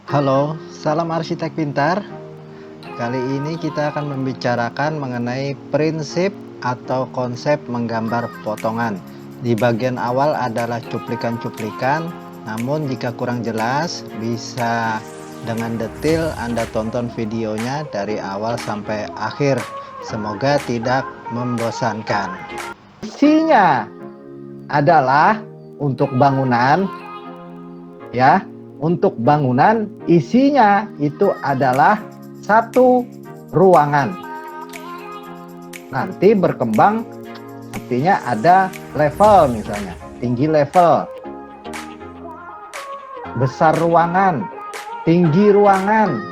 Halo, salam arsitek pintar. Kali ini kita akan membicarakan mengenai prinsip atau konsep menggambar potongan. Di bagian awal adalah cuplikan-cuplikan, namun jika kurang jelas bisa dengan detail Anda tonton videonya dari awal sampai akhir. Semoga tidak membosankan. Isinya adalah untuk bangunan, ya. Untuk bangunan isinya itu adalah satu ruangan. Nanti berkembang artinya ada level, misalnya tinggi level, besar ruangan, tinggi ruangan.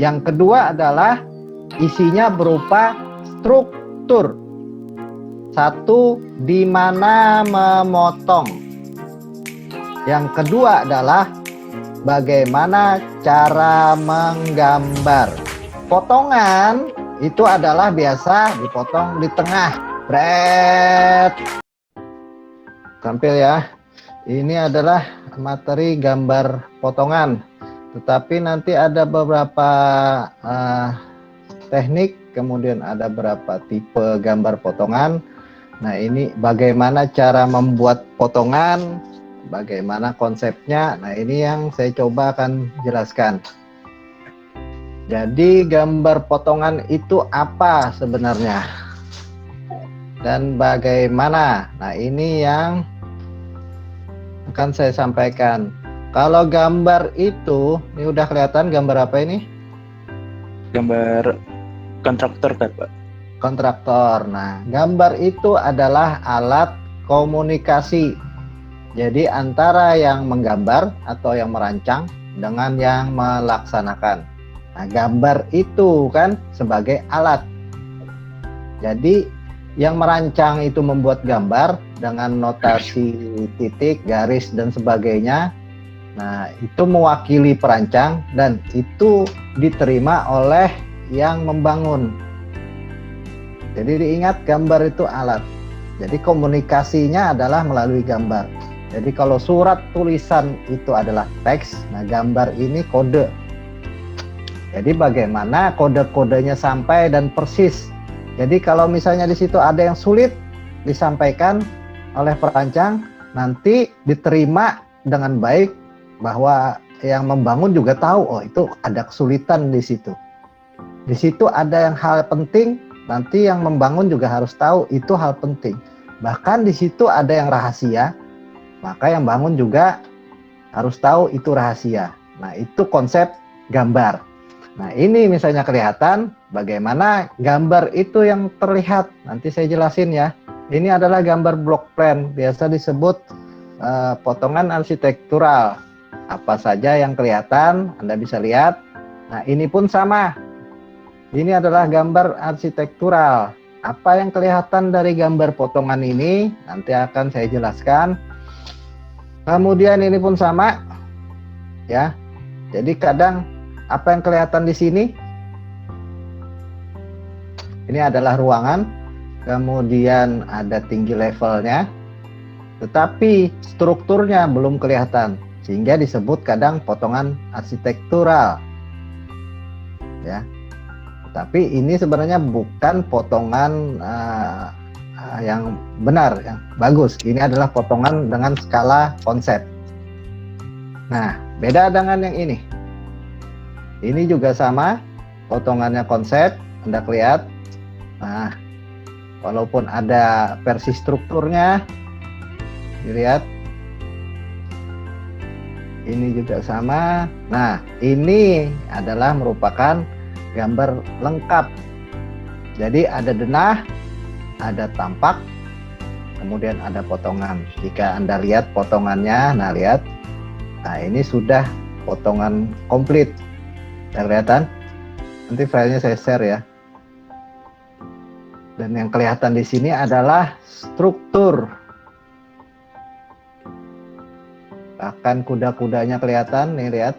Yang kedua adalah isinya berupa struktur. Satu, di mana memotong. Yang kedua adalah bagaimana cara menggambar. Potongan itu adalah biasa dipotong di tengah. Bret. Tampil ya. Ini adalah materi gambar potongan. Tetapi nanti ada beberapa teknik, kemudian ada beberapa tipe gambar potongan. Nah, ini bagaimana cara membuat potongan, bagaimana konsepnya. Nah, ini yang saya coba akan jelaskan. Jadi gambar potongan itu apa sebenarnya dan bagaimana? Nah, ini yang akan saya sampaikan. Kalau gambar itu, ini udah kelihatan gambar apa ini? Gambar kontraktor kan, Pak? Kontraktor. Nah, gambar itu adalah alat komunikasi. Jadi antara yang menggambar atau yang merancang dengan yang melaksanakan. Nah, gambar itu kan sebagai alat. Jadi yang merancang itu membuat gambar dengan notasi titik, garis, dan sebagainya. Nah, itu mewakili perancang dan itu diterima oleh yang membangun. Jadi diingat, gambar itu alat. Jadi komunikasinya adalah melalui gambar. Jadi kalau surat tulisan itu adalah teks, nah gambar ini kode. Jadi bagaimana kode-kodenya sampai dan persis. Jadi kalau misalnya di situ ada yang sulit disampaikan oleh perancang, nanti diterima dengan baik bahwa yang membangun juga tahu, oh itu ada kesulitan di situ. Di situ ada yang hal penting, nanti yang membangun juga harus tahu itu hal penting. Bahkan di situ ada yang rahasia, maka yang bangun juga harus tahu itu rahasia. Nah, itu konsep gambar. Nah, ini misalnya kelihatan bagaimana gambar itu yang terlihat. Nanti saya jelasin ya. Ini adalah gambar block plan, biasa disebut potongan arsitektural. Apa saja yang kelihatan, Anda bisa lihat. Nah, ini pun sama. Ini adalah gambar arsitektural. Apa yang kelihatan dari gambar potongan ini nanti akan saya jelaskan. Kemudian ini pun sama, ya. Jadi kadang apa yang kelihatan di sini, ini adalah ruangan, kemudian ada tinggi levelnya, tetapi strukturnya belum kelihatan, sehingga disebut kadang potongan arsitektural, ya. Tapi ini sebenarnya bukan potongan yang benar, yang bagus. Ini adalah potongan dengan skala konsep. Nah, beda dengan yang ini. Ini juga sama, potongannya konsep, Anda lihat. Nah, walaupun ada versi strukturnya, dilihat. Ini juga sama. Nah, ini adalah merupakan gambar lengkap. Jadi ada denah, ada tampak, kemudian ada potongan. Jika Anda lihat potongannya, nah lihat. Nah, ini sudah potongan komplit. Kelihatan? Nanti filenya saya share ya. Dan yang kelihatan di sini adalah struktur. Bahkan kuda-kudanya kelihatan, nih lihat.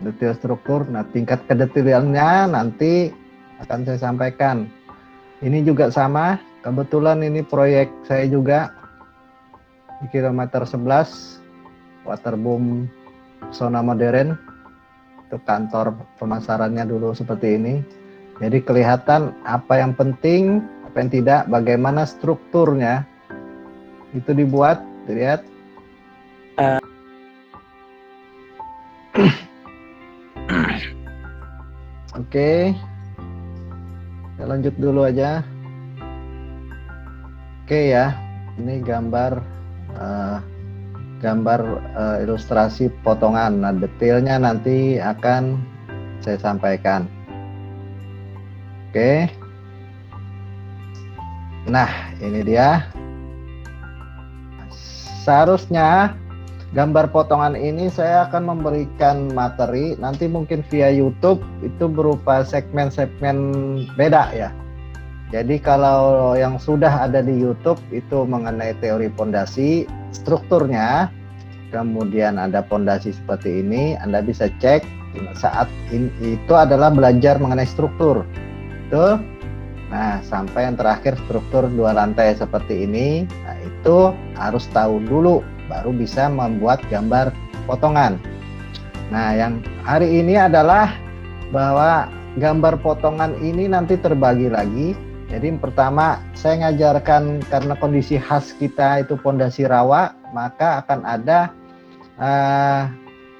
Detail struktur. Nah, tingkat kedetailannya nanti akan saya sampaikan. Ini juga sama. Kebetulan ini proyek saya juga di kilometer 11. Waterboom Pesona Modern. Itu kantor pemasarannya dulu seperti ini. Jadi kelihatan apa yang penting, apa yang tidak, bagaimana strukturnya itu dibuat, dilihat. Oke, kita lanjut dulu aja. Oke ya, ini gambar ilustrasi potongan. Nah, detailnya nanti akan saya sampaikan. Oke. Nah, ini dia. Seharusnya gambar potongan ini saya akan memberikan materi nanti mungkin via YouTube itu berupa segmen-segmen beda ya. Jadi kalau yang sudah ada di YouTube itu mengenai teori pondasi, strukturnya, kemudian ada pondasi seperti ini, Anda bisa cek saat ini, itu adalah belajar mengenai struktur. Itu. Nah, sampai yang terakhir struktur 2 lantai seperti ini. Nah, itu harus tahu dulu baru bisa membuat gambar potongan. Nah, yang hari ini adalah bahwa gambar potongan ini nanti terbagi lagi. Jadi pertama saya ngajarkan karena kondisi khas kita itu pondasi rawa, maka akan ada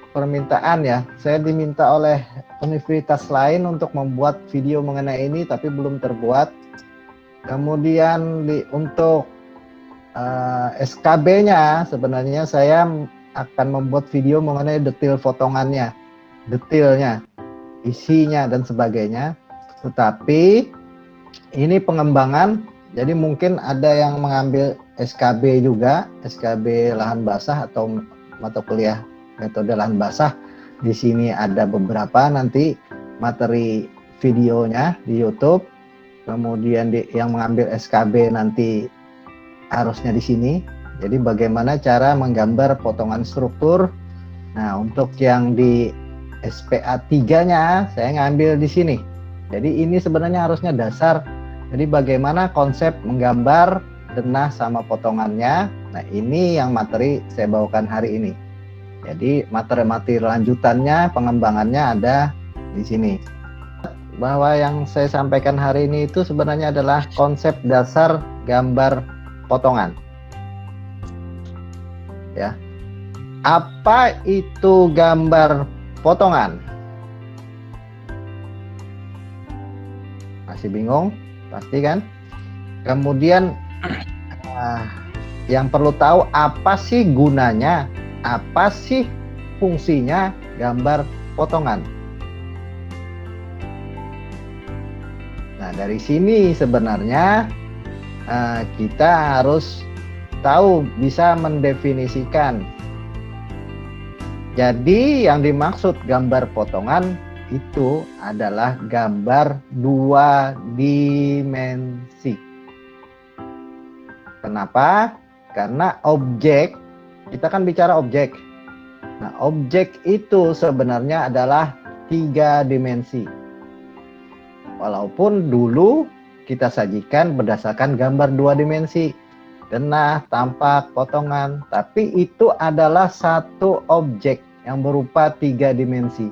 permintaan ya. Saya diminta oleh universitas lain untuk membuat video mengenai ini, tapi belum terbuat. Kemudian untuk SKB-nya sebenarnya saya akan membuat video mengenai detail potongannya, detailnya, isinya dan sebagainya. Tetapi ini pengembangan, jadi mungkin ada yang mengambil SKB juga, SKB lahan basah atau mata kuliah metode lahan basah. Di sini ada beberapa nanti materi videonya di YouTube. Kemudian yang mengambil SKB nanti harusnya di sini. Jadi bagaimana cara menggambar potongan struktur. Nah, untuk yang di SPA 3-nya saya ngambil di sini. Jadi ini sebenarnya harusnya dasar. Jadi bagaimana konsep menggambar denah sama potongannya. Nah, ini yang materi saya bawakan hari ini. Jadi materi-materi lanjutannya, pengembangannya ada di sini. Bahwa yang saya sampaikan hari ini itu sebenarnya adalah konsep dasar gambar potongan. Ya. Apa itu gambar potongan? Masih bingung? Pasti kan? Kemudian yang perlu tahu apa sih gunanya? Apa sih fungsinya gambar potongan? Nah, dari sini sebenarnya kita harus tahu, bisa mendefinisikan. Jadi yang dimaksud gambar potongan itu adalah gambar 2 dimensi. Kenapa? Karena objek, kita kan bicara objek. Nah, objek itu sebenarnya adalah 3 dimensi. Walaupun dulu kita sajikan berdasarkan gambar 2 dimensi. Denah, tampak, potongan. Tapi itu adalah satu objek yang berupa 3 dimensi.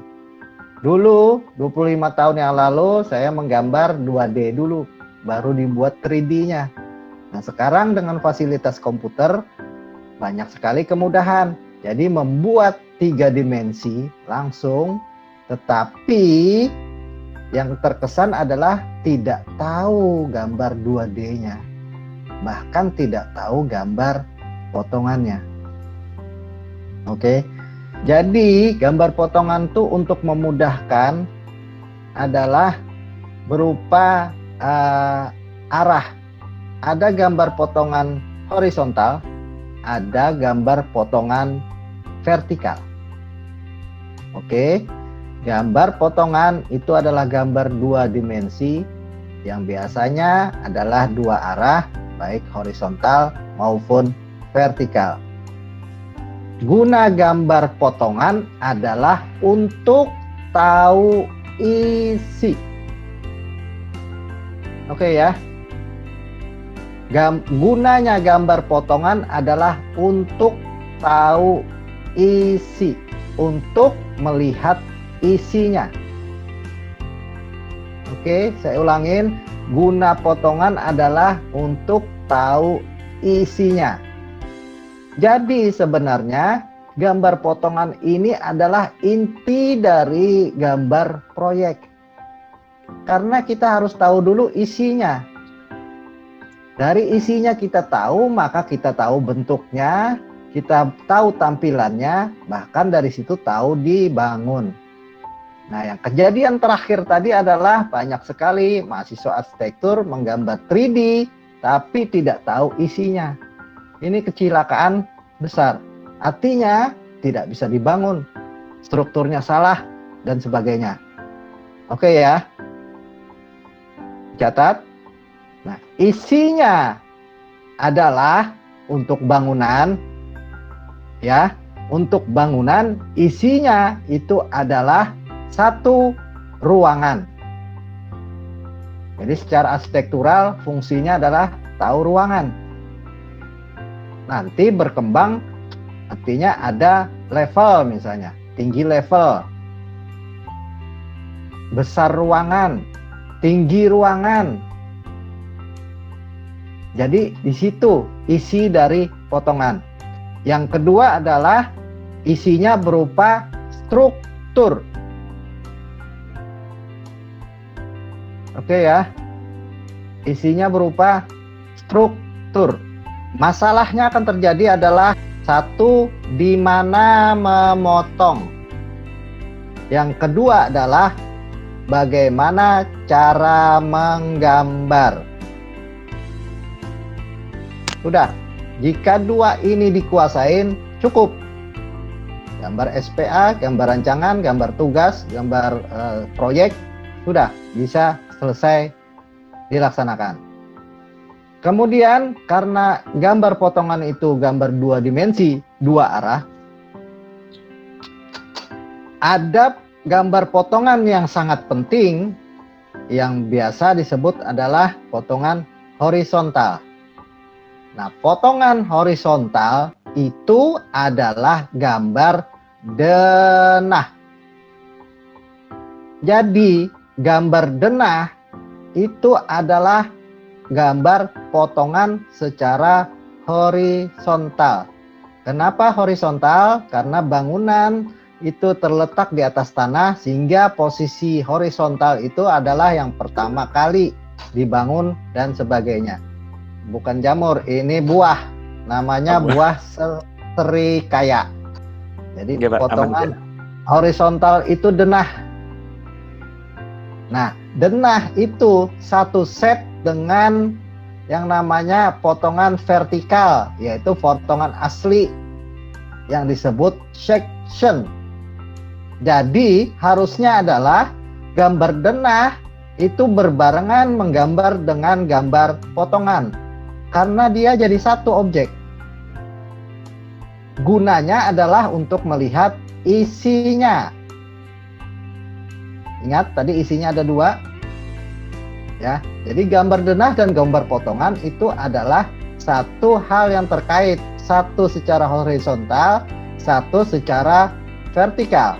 Dulu, 25 tahun yang lalu, saya menggambar 2D dulu. Baru dibuat 3D-nya. Nah, sekarang dengan fasilitas komputer, banyak sekali kemudahan. Jadi membuat 3 dimensi langsung, tetapi yang terkesan adalah tidak tahu gambar 2D-nya. Bahkan tidak tahu gambar potongannya. Oke. Jadi gambar potongan itu untuk memudahkan adalah berupa arah. Ada gambar potongan horizontal, ada gambar potongan vertikal. Oke. Gambar potongan itu adalah gambar 2 dimensi yang biasanya adalah 2 arah, baik horizontal maupun vertikal. Guna gambar potongan adalah untuk tahu isi. Oke ya. Gunanya gambar potongan adalah untuk tahu isi, untuk melihat isinya. Oke, saya ulangin. Guna potongan adalah untuk tahu isinya. Jadi sebenarnya gambar potongan ini adalah inti dari gambar proyek. Karena kita harus tahu dulu isinya. Dari isinya kita tahu, maka kita tahu bentuknya, kita tahu tampilannya, bahkan dari situ tahu dibangun. Nah, yang kejadian terakhir tadi adalah banyak sekali mahasiswa arsitektur menggambar 3D tapi tidak tahu isinya. Ini kecelakaan besar. Artinya tidak bisa dibangun, strukturnya salah dan sebagainya. Oke ya. Catat. Nah, isinya adalah untuk bangunan ya. Untuk bangunan isinya itu adalah satu ruangan. Jadi secara arsitektural fungsinya adalah tahu ruangan. Nanti berkembang artinya ada level, misalnya tinggi level, besar ruangan, tinggi ruangan. Jadi di situ isi dari potongan. Yang kedua adalah isinya berupa struktur. Oke ya, isinya berupa struktur. Masalahnya akan terjadi adalah satu, di mana memotong. Yang kedua adalah bagaimana cara menggambar. Sudah, jika dua ini dikuasain cukup. Gambar SPA, gambar rancangan, gambar tugas, gambar proyek, sudah bisa selesai dilaksanakan. Kemudian karena gambar potongan itu gambar dua dimensi, dua arah, ada gambar potongan yang sangat penting yang biasa disebut adalah potongan horizontal. Nah, potongan horizontal itu adalah gambar denah. Jadi gambar denah itu adalah gambar potongan secara horizontal. Kenapa horizontal? Karena bangunan itu terletak di atas tanah, sehingga posisi horizontal itu adalah yang pertama kali dibangun dan sebagainya. Bukan jamur, ini buah. Namanya buah serikaya. Jadi potongan horizontal itu denah. Nah, denah itu satu set dengan yang namanya potongan vertikal, yaitu potongan asli yang disebut section. Jadi harusnya adalah gambar denah itu berbarengan menggambar dengan gambar potongan, karena dia jadi satu objek. Gunanya adalah untuk melihat isinya. Ingat tadi isinya ada dua ya. Jadi gambar denah dan gambar potongan itu adalah satu hal yang terkait, satu secara horizontal, satu secara vertikal.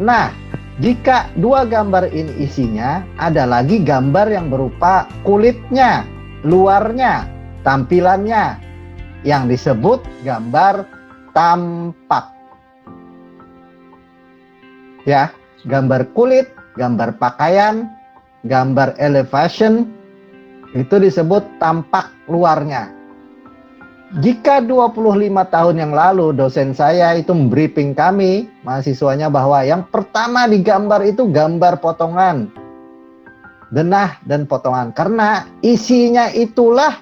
Nah, jika dua gambar ini isinya, ada lagi gambar yang berupa kulitnya, luarnya, tampilannya, yang disebut gambar tampak. Ya, gambar kulit, gambar pakaian, gambar elevation, itu disebut tampak luarnya. Jika 25 tahun yang lalu dosen saya itu briefing kami, mahasiswanya, bahwa yang pertama digambar itu gambar potongan, denah dan potongan. Karena isinya itulah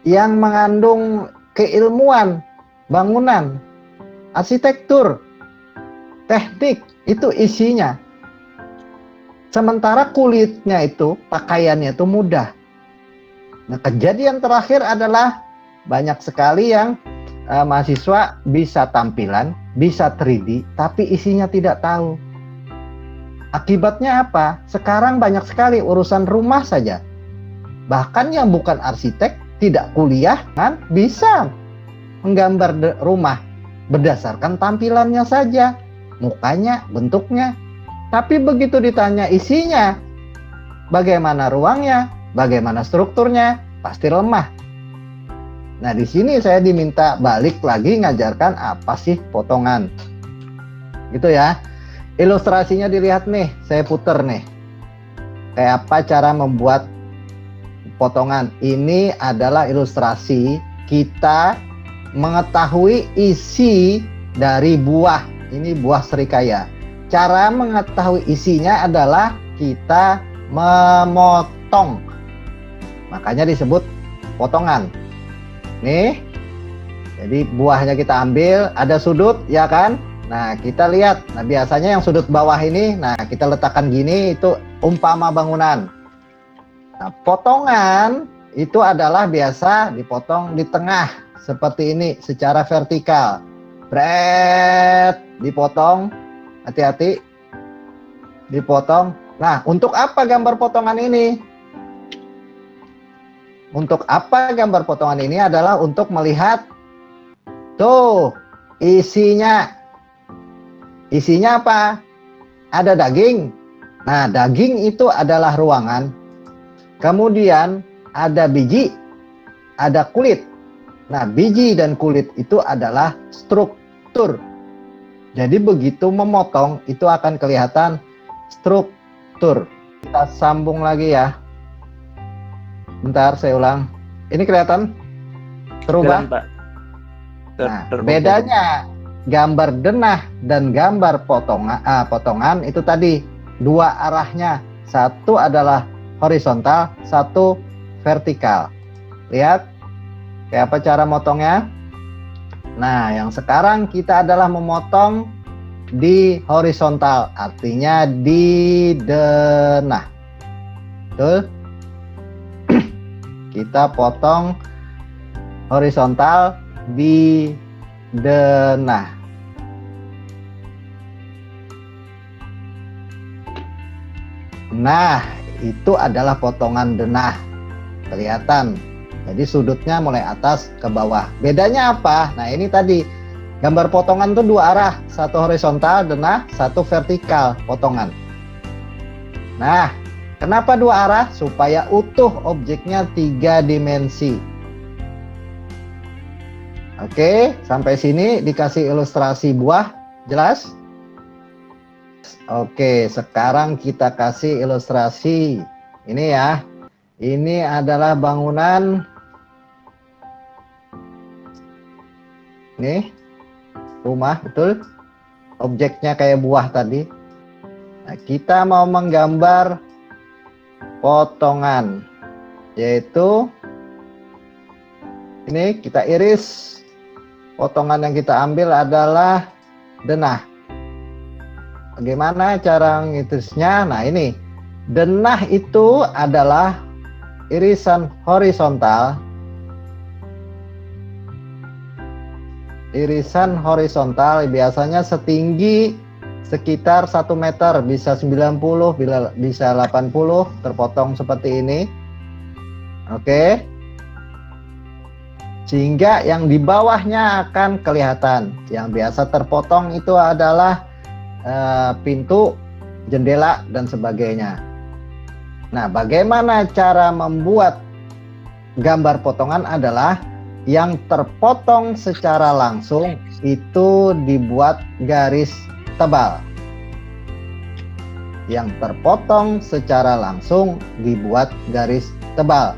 yang mengandung keilmuan bangunan, arsitektur, teknik, itu isinya. Sementara kulitnya itu, pakaiannya itu mudah. Nah, kejadian terakhir adalah banyak sekali yang mahasiswa bisa tampilan, bisa 3D, tapi isinya tidak tahu. Akibatnya apa? Sekarang banyak sekali urusan rumah saja. Bahkan yang bukan arsitek, tidak kuliah, kan bisa menggambar rumah. berdasarkan tampilannya saja, mukanya, bentuknya. Tapi begitu ditanya isinya, bagaimana ruangnya, bagaimana strukturnya, pasti lemah. Nah, di sini saya diminta balik lagi ngajarkan apa sih potongan. Gitu ya. Ilustrasinya dilihat nih, saya puter nih. Kayak apa cara membuat potongan. Ini adalah ilustrasi kita mengetahui isi dari buah. Ini buah serikaya. Cara mengetahui isinya adalah kita memotong. Makanya disebut potongan. Nih, jadi buahnya kita ambil, ada sudut, ya kan? Nah, kita lihat. Nah, biasanya yang sudut bawah ini, nah kita letakkan gini, itu umpama bangunan. Nah, potongan itu adalah biasa dipotong di tengah, seperti ini, secara vertikal. Bret, dipotong, hati-hati, dipotong. Nah, untuk apa gambar potongan ini? Untuk apa gambar potongan ini adalah untuk melihat tuh isinya. Isinya apa? Ada daging. Nah, daging itu adalah ruangan. Kemudian ada biji, ada kulit. Nah, biji dan kulit itu adalah struktur. Jadi begitu memotong itu akan kelihatan struktur. Kita sambung lagi ya. Bentar, saya ulang. Ini kelihatan? Terubah? Jalan, Pak. Nah, bedanya gambar denah dan gambar potongan itu tadi dua arahnya. Satu adalah horizontal, satu vertikal. Lihat, kayak apa cara motongnya? Nah, yang sekarang kita adalah memotong di horizontal, artinya di denah. Betul? Kita potong horizontal di denah. Nah, itu adalah potongan denah. Kelihatan. Jadi sudutnya mulai atas ke bawah. Bedanya apa? Nah, ini tadi gambar potongan itu dua arah, satu horizontal denah, satu vertikal potongan. Nah, kenapa dua arah? Supaya utuh objeknya 3 dimensi. Oke, sampai sini dikasih ilustrasi buah, jelas? Oke, sekarang kita kasih ilustrasi. Ini ya, ini adalah bangunan. Nih, rumah, betul? Objeknya kayak buah tadi. Nah, kita mau menggambar potongan, yaitu ini kita iris. Potongan yang kita ambil adalah denah. Bagaimana cara ngirisnya? Nah, ini denah itu adalah irisan horizontal. Irisan horizontal biasanya setinggi sekitar 1 meter, bisa 90, bisa 80, terpotong seperti ini. Oke. Sehingga yang di bawahnya akan kelihatan. Yang biasa terpotong itu adalah pintu, jendela, dan sebagainya. Nah, bagaimana cara membuat gambar potongan adalah yang terpotong secara langsung itu dibuat garis tebal. Yang terpotong secara langsung dibuat garis tebal.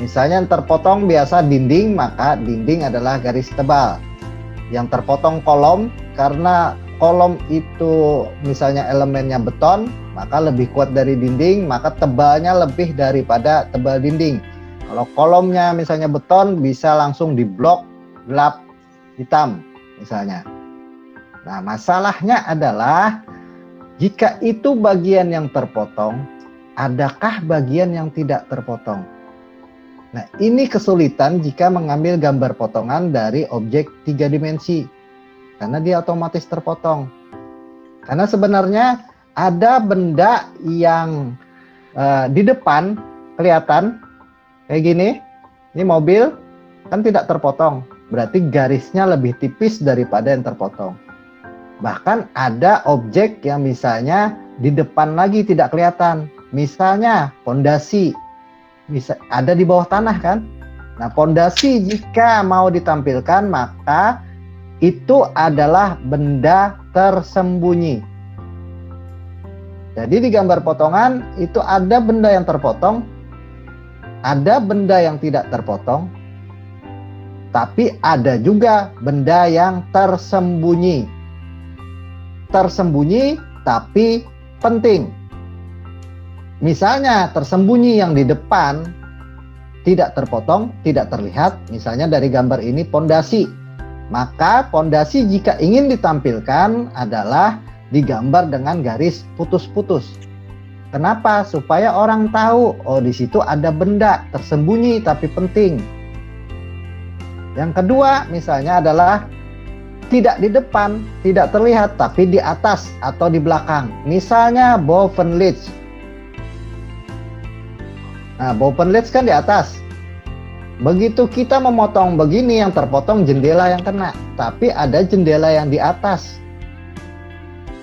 Misalnya yang terpotong biasa dinding, maka dinding adalah garis tebal. Yang terpotong kolom, karena kolom itu misalnya elemennya beton, maka lebih kuat dari dinding, maka tebalnya lebih daripada tebal dinding. Kalau kolomnya misalnya beton, bisa langsung diblok gelap hitam misalnya. Nah, masalahnya adalah jika itu bagian yang terpotong, adakah bagian yang tidak terpotong? Nah, ini kesulitan jika mengambil gambar potongan dari objek 3 dimensi. Karena dia otomatis terpotong. Karena sebenarnya ada benda yang di depan kelihatan kayak gini. Ini mobil kan tidak terpotong. berarti garisnya lebih tipis daripada yang terpotong. Bahkan ada objek yang misalnya di depan lagi tidak kelihatan, misalnya pondasi, ada di bawah tanah kan. Nah, pondasi jika mau ditampilkan maka itu adalah benda tersembunyi. Jadi di gambar potongan itu ada benda yang terpotong, ada benda yang tidak terpotong, tapi ada juga benda yang tersembunyi. Tersembunyi tapi penting. Misalnya tersembunyi yang di depan tidak terpotong, tidak terlihat, misalnya dari gambar ini pondasi. Maka pondasi jika ingin ditampilkan adalah digambar dengan garis putus-putus. Kenapa? Supaya orang tahu, oh di situ ada benda tersembunyi tapi penting. Yang kedua misalnya adalah tidak di depan, tidak terlihat, tapi di atas atau di belakang. Misalnya bovenlicht. Nah, bovenlicht kan di atas. Begitu kita memotong begini, yang terpotong jendela yang kena. Tapi ada jendela yang di atas.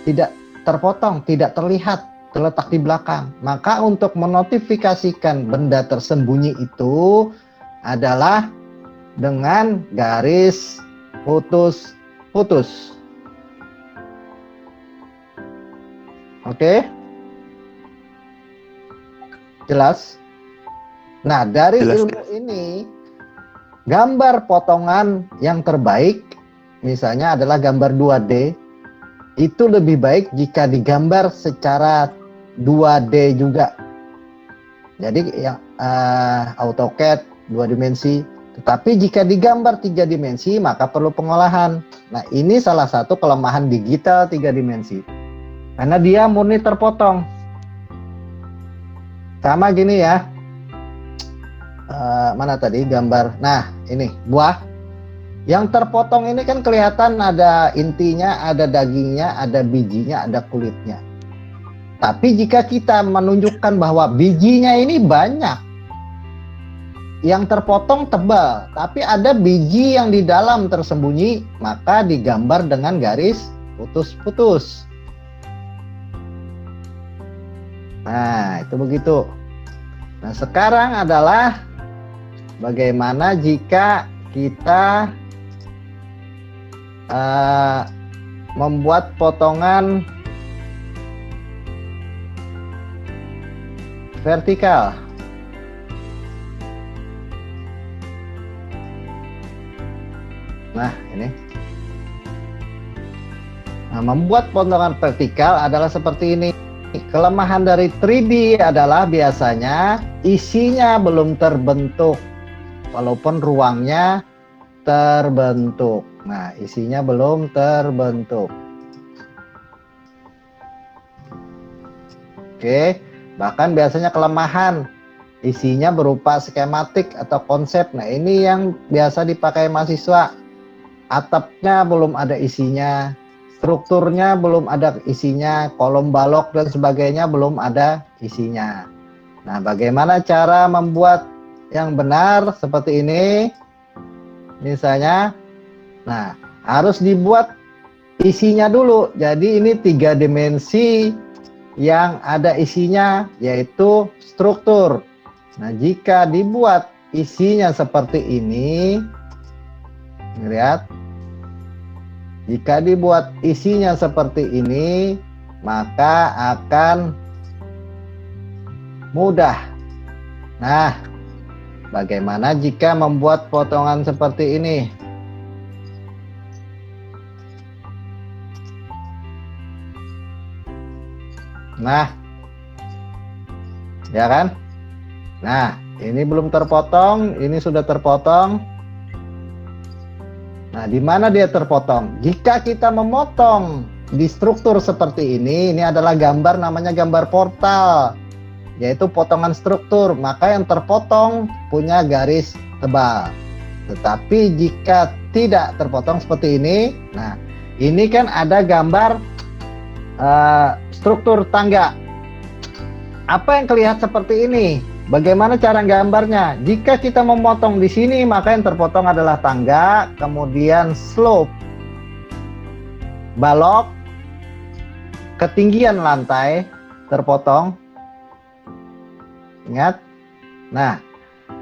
Tidak terpotong, tidak terlihat, terletak di belakang. Maka untuk menotifikasikan benda tersembunyi itu adalah dengan garis putus-putus. Oke? Jelas? Nah, dari Jelas. ilmu ini, gambar potongan yang terbaik, misalnya adalah gambar 2D, itu lebih baik jika digambar secara 2D juga. Jadi yang AutoCAD 2 dimensi. Tetapi jika digambar 3 dimensi, maka perlu pengolahan. Nah, ini salah satu kelemahan digital 3 dimensi. Karena dia murni terpotong. Sama gini ya. Mana tadi gambar? Nah, ini buah. Yang terpotong ini kan kelihatan ada intinya, ada dagingnya, ada bijinya, ada kulitnya. Tapi jika kita menunjukkan bahwa bijinya ini banyak, yang terpotong tebal, tapi ada biji yang di dalam tersembunyi, maka digambar dengan garis putus-putus. Nah, itu begitu. Nah, sekarang adalah bagaimana jika kita membuat potongan vertikal. Nah, ini. Nah, membuat potongan vertikal adalah seperti ini. Kelemahan dari 3D adalah biasanya isinya belum terbentuk, walaupun ruangnya terbentuk. Nah, isinya belum terbentuk. Oke, bahkan biasanya kelemahan isinya berupa skematik atau konsep. Nah, ini yang biasa dipakai mahasiswa. Atapnya belum ada isinya, strukturnya belum ada isinya, kolom balok dan sebagainya belum ada isinya. Nah, bagaimana cara membuat yang benar seperti ini? Misalnya, nah, harus dibuat isinya dulu. Jadi ini 3 dimensi yang ada isinya, yaitu struktur. Nah, jika dibuat isinya seperti ini, lihat, jika dibuat isinya seperti ini, maka akan mudah. Nah, bagaimana jika membuat potongan seperti ini? Nah, ya kan? Nah, ini belum terpotong, ini sudah terpotong. Nah, di mana dia terpotong? Jika kita memotong di struktur seperti ini adalah gambar, namanya gambar portal, yaitu potongan struktur, maka yang terpotong punya garis tebal. Tetapi jika tidak terpotong seperti ini, nah ini kan ada gambar struktur tangga. Apa yang kelihatan seperti ini? Bagaimana cara gambarnya? Jika kita memotong di sini, maka yang terpotong adalah tangga, kemudian slope, balok, ketinggian lantai terpotong. Ingat? Nah,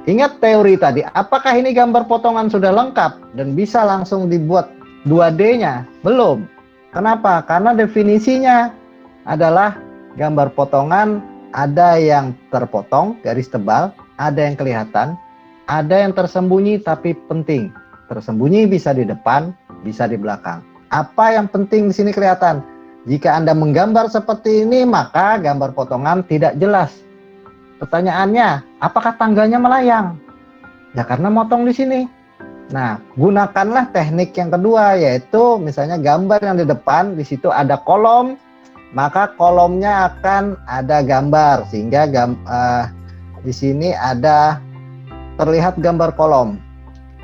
ingat teori tadi. Apakah ini gambar potongan sudah lengkap dan bisa langsung dibuat 2D-nya? Belum. Kenapa? Karena definisinya adalah gambar potongan ada yang terpotong, garis tebal, ada yang kelihatan, ada yang tersembunyi tapi penting. Tersembunyi bisa di depan, bisa di belakang. Apa yang penting di sini kelihatan? Jika Anda menggambar seperti ini, maka gambar potongan tidak jelas. Pertanyaannya, apakah tangganya melayang? Ya karena motong di sini. Nah, gunakanlah teknik yang kedua, yaitu misalnya gambar yang di depan, di situ ada kolom, maka kolomnya akan ada gambar sehingga di sini ada terlihat gambar kolom.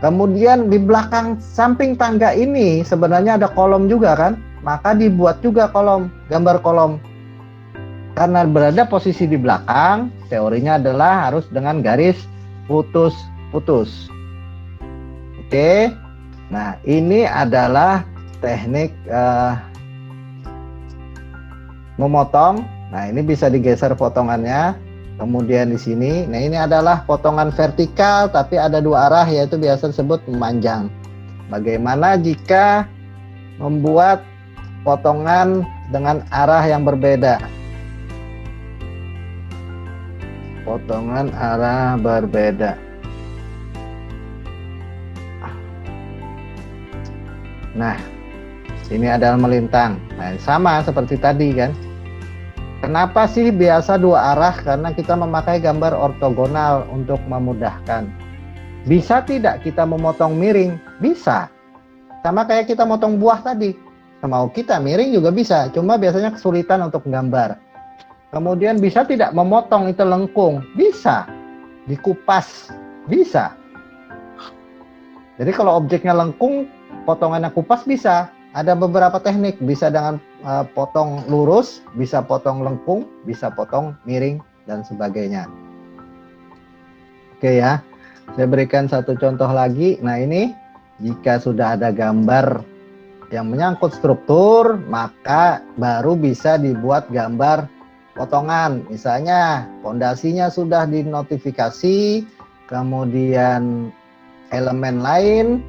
Kemudian di belakang samping tangga ini sebenarnya ada kolom juga kan, maka dibuat juga kolom, gambar kolom. Karena berada posisi di belakang, teorinya adalah harus dengan garis putus-putus. Oke, nah ini adalah teknik memotong. Nah, ini bisa digeser potongannya. Kemudian di sini, nah ini adalah potongan vertikal tapi ada dua arah, yaitu biasa disebut memanjang. Bagaimana jika membuat potongan dengan arah yang berbeda? Potongan arah berbeda. Nah, ini adalah melintang. Nah, sama seperti tadi kan. Kenapa sih biasa dua arah? Karena kita memakai gambar ortogonal untuk memudahkan. Bisa tidak kita memotong miring? Bisa. Sama kayak kita motong buah tadi. Mau kita miring juga bisa, cuma biasanya kesulitan untuk menggambar. Kemudian bisa tidak memotong itu lengkung? Bisa. Dikupas? Bisa. Jadi kalau objeknya lengkung, potongannya kupas bisa. Ada beberapa teknik, bisa dengan potong lurus, bisa potong lengkung, bisa potong miring, dan sebagainya. Oke ya, saya berikan satu contoh lagi. Nah ini, jika sudah ada gambar yang menyangkut struktur, maka baru bisa dibuat gambar potongan. Misalnya, fondasinya sudah dinotifikasi, kemudian elemen lain,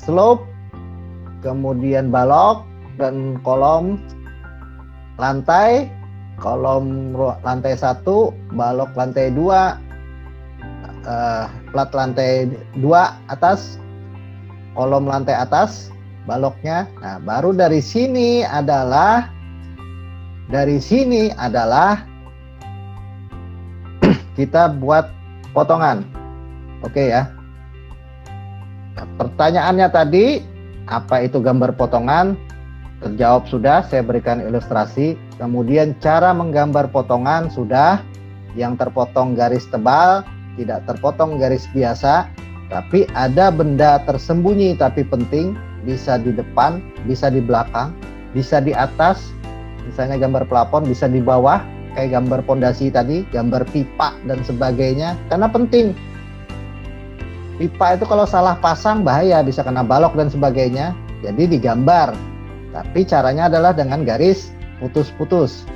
slope, kemudian balok dan kolom lantai, kolom lantai 1, balok lantai 2, plat lantai 2 atas, kolom lantai atas, baloknya. Nah, baru dari sini adalah kita buat potongan. Oke ya. Nah, pertanyaannya tadi, apa itu gambar potongan? Terjawab sudah, saya berikan ilustrasi. Kemudian cara menggambar potongan sudah, yang terpotong garis tebal, tidak terpotong garis biasa, tapi ada benda tersembunyi tapi penting, bisa di depan, bisa di belakang, bisa di atas, misalnya gambar plafon, bisa di bawah, kayak gambar pondasi tadi, gambar pipa dan sebagainya, karena penting. Pipa itu kalau salah pasang bahaya, bisa kena balok dan sebagainya. Jadi digambar. Tapi caranya adalah dengan garis putus-putus.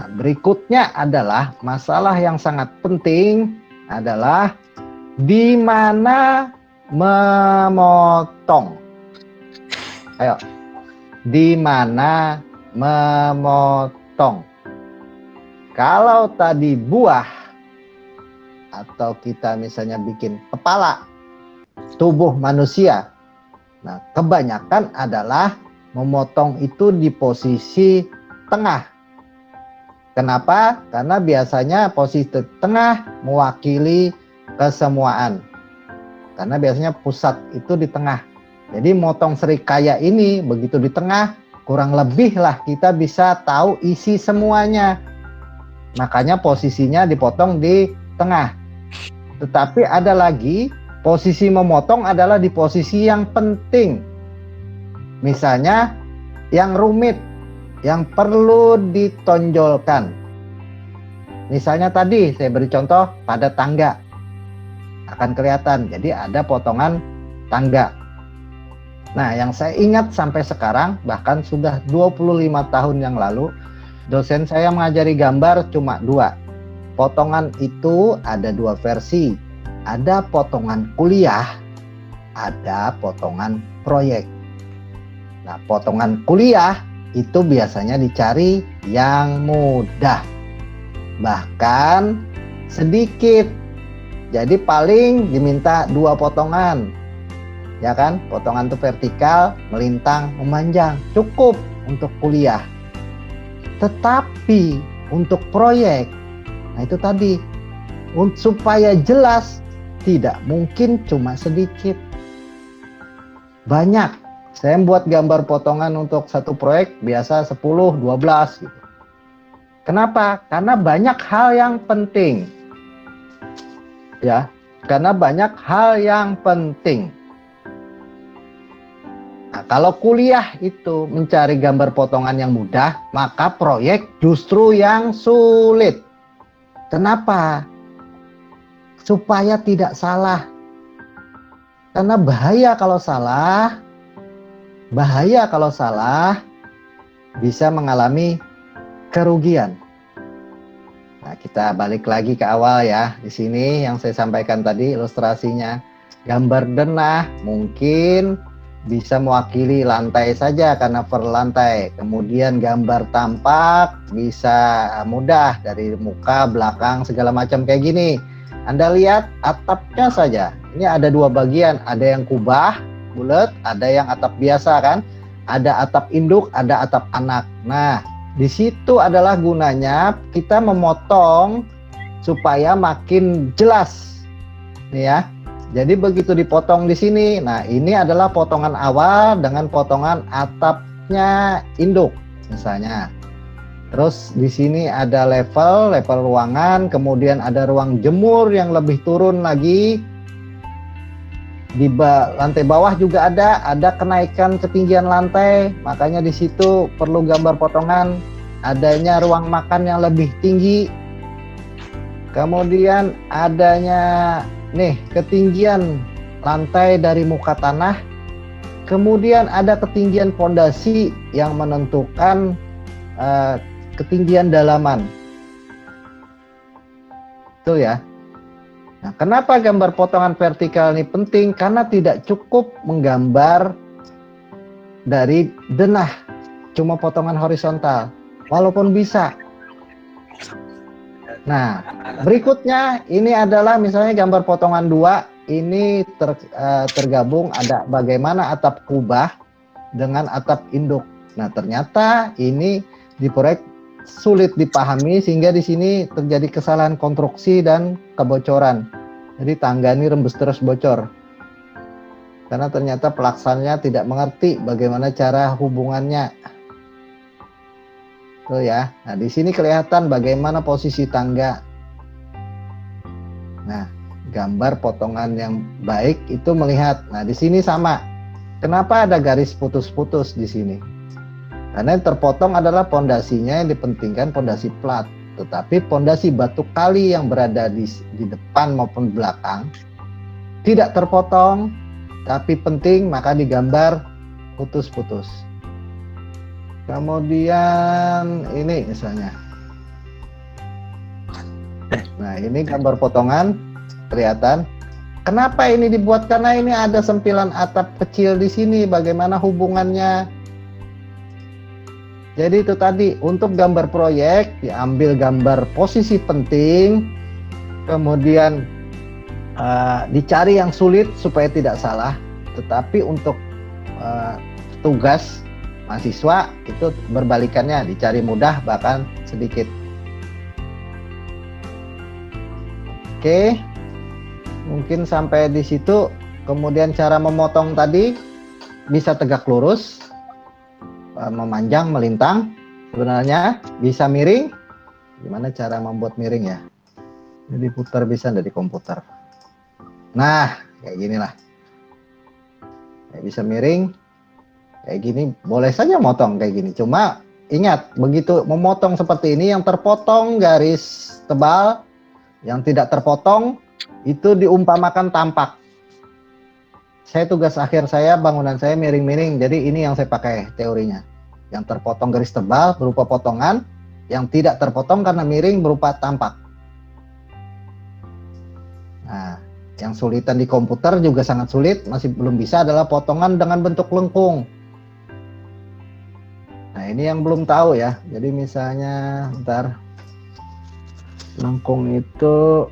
Nah, berikutnya adalah masalah yang sangat penting adalah di mana memotong. Ayo. Di mana memotong? Kalau tadi buah, atau kita misalnya bikin kepala tubuh manusia, nah kebanyakan adalah memotong itu di posisi tengah. Kenapa? Karena biasanya posisi tengah mewakili kesemuaan, karena biasanya pusat itu di tengah. Jadi motong serikaya ini begitu di tengah, kurang lebih lah kita bisa tahu isi semuanya. Makanya posisinya dipotong di tengah. Tetapi ada lagi, posisi memotong adalah di posisi yang penting. Misalnya yang rumit, yang perlu ditonjolkan. Misalnya tadi saya beri contoh pada tangga, akan kelihatan. Jadi ada potongan tangga. Nah, yang saya ingat sampai sekarang, bahkan sudah 25 tahun yang lalu, dosen saya mengajari gambar cuma 2. Potongan itu ada 2 versi. Ada potongan kuliah, ada potongan proyek. Nah, potongan kuliah itu biasanya dicari yang mudah, bahkan sedikit. Jadi paling diminta 2 potongan, ya kan? Potongan itu vertikal, melintang, memanjang, cukup untuk kuliah. Tetapi untuk proyek, nah itu tadi, supaya jelas, tidak mungkin cuma sedikit, banyak. Saya buat gambar potongan untuk satu proyek biasa 10, 12 gitu. Kenapa? Karena banyak hal yang penting. Ya, karena banyak hal yang penting. Nah, kalau kuliah itu mencari gambar potongan yang mudah, maka proyek justru yang sulit. Kenapa? Supaya tidak salah. Karena bahaya kalau salah bisa mengalami kerugian. Nah, kita balik lagi ke awal ya. Di sini yang saya sampaikan tadi ilustrasinya. Gambar denah mungkin bisa mewakili lantai saja karena per lantai. Kemudian gambar tampak bisa mudah dari muka, belakang, segala macam kayak gini. Anda lihat atapnya saja. Ini ada 2 bagian, ada yang kubah, bulat, ada yang atap biasa kan. Ada atap induk, ada atap anak. Nah, di situ adalah gunanya kita memotong supaya makin jelas. Nih ya. Jadi begitu dipotong di sini. Nah, ini adalah potongan awal dengan potongan atapnya induk misalnya. Terus di sini ada level ruangan, kemudian ada ruang jemur yang lebih turun lagi. Di lantai bawah juga ada kenaikan ketinggian lantai, makanya di situ perlu gambar potongan. Adanya ruang makan yang lebih tinggi, kemudian adanya ketinggian lantai dari muka tanah, kemudian ada ketinggian fondasi yang menentukan ketinggian dalaman. Betul ya? Nah, kenapa gambar potongan vertikal ini penting? Karena tidak cukup menggambar dari denah, cuma potongan horizontal, walaupun bisa. Nah, berikutnya ini adalah misalnya gambar potongan 2, ini tergabung ada bagaimana atap kubah dengan atap induk. Nah, ternyata ini di proyek sulit dipahami sehingga di sini terjadi kesalahan konstruksi dan kebocoran. Jadi tangga ini rembes terus bocor. Karena ternyata pelaksananya tidak mengerti bagaimana cara hubungannya. Tuh ya. Nah, di sini kelihatan bagaimana posisi tangga. Nah, gambar potongan yang baik itu melihat. Nah, di sini sama. Kenapa ada garis putus-putus di sini? Karena yang terpotong adalah pondasinya, yang dipentingkan pondasi plat. Tetapi pondasi batu kali yang berada di depan maupun belakang tidak terpotong, tapi penting maka digambar putus-putus. Kemudian ini misalnya. Nah, ini gambar potongan kelihatan. Kenapa ini dibuat? Karena ini ada sempilan atap kecil di sini. Bagaimana hubungannya? Jadi itu tadi, untuk gambar proyek diambil gambar posisi penting, kemudian dicari yang sulit supaya tidak salah. Tetapi untuk tugas mahasiswa itu berbalikannya, dicari mudah bahkan sedikit. Oke, mungkin sampai di situ. Kemudian cara memotong tadi bisa tegak lurus, memanjang, melintang, sebenarnya bisa miring. Gimana cara membuat miring ya? Jadi putar bisa dari komputer. Nah, kayak ginilah. Kayak bisa miring, kayak gini. Boleh saja motong kayak gini. Cuma ingat, begitu memotong seperti ini, yang terpotong garis tebal, yang tidak terpotong itu diumpamakan tampak. Tugas akhir saya, bangunan saya miring-miring, jadi ini yang saya pakai teorinya. Yang terpotong garis tebal berupa potongan, yang tidak terpotong karena miring berupa tampak. Nah, yang sulitan di komputer juga sangat sulit, masih belum bisa adalah potongan dengan bentuk lengkung. Nah, ini yang belum tahu ya. Jadi misalnya, ntar lengkung itu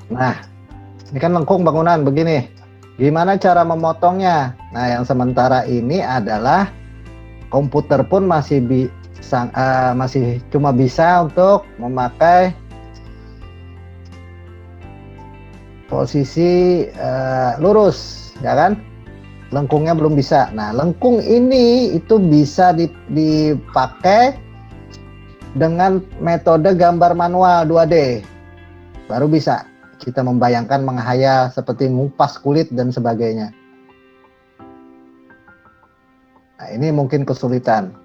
nah, ini kan lengkung bangunan begini. Gimana cara memotongnya? Nah, yang sementara ini adalah komputer pun masih cuma bisa untuk memakai posisi lurus, ya kan? Lengkungnya belum bisa. Nah, lengkung ini itu bisa dipakai dengan metode gambar manual 2D. Baru bisa kita membayangkan, menghayal seperti ngupas kulit dan sebagainya. Nah, ini mungkin kesulitan.